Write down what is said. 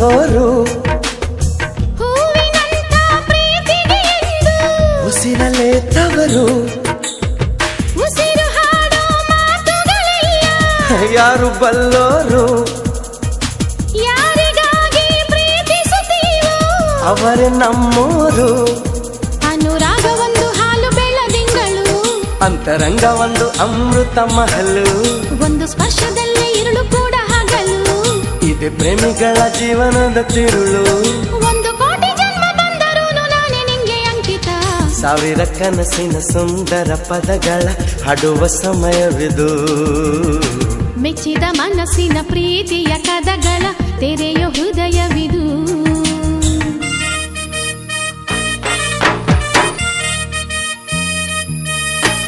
ಬಲ್ಲೋರು ಹೂವಿನಂತ ಪ್ರೀತಿಗೆ ಎಂದು ಉಸಿರಲೇ ತವರು ಉಸಿರು ಹಾಡೋ ಮಾತುಗಳೆಲ್ಲ ಯಾರು ಬಲ್ಲೋರು ಯಾರಿಗಾಗಿ ಪ್ರೀತಿಸುತ್ತೀವೋ ಅವರೇ ನಮ್ಮೋರು ಅನುರಾಗ ಒಂದು ಹಾಲು ಬೆಳದಿಂಗಳು ಅಂತರಂಗ ಒಂದು ಅಮೃತ ಮಹಲು ಒಂದು ಸ್ಪರ್ಶದಲ್ಲೇ ഇരുಳು ಕೂಡ ಹಗಲು ಇದೆ ಪ್ರೇಮಿಗಳ ಜೀವನದ ತಿರುಳು ಒಂದು ಕೋಟಿ ಜನ್ಮ ಬಂದರೂ ನಾನೇ ನಿಂಗೆ ಅಂಕಿತ ಸಾವಿರ ಕನಸಿನ ಸುಂದರ ಪದಗಳ ಹಾಡುವ ಸಮಯವಿದು ಮೆಚ್ಚಿದ ಮನಸ್ಸಿನ ಪ್ರೀತಿಯ ಕದಗಳ ತೆರೆಯೋ ಹೃದಯವಿದು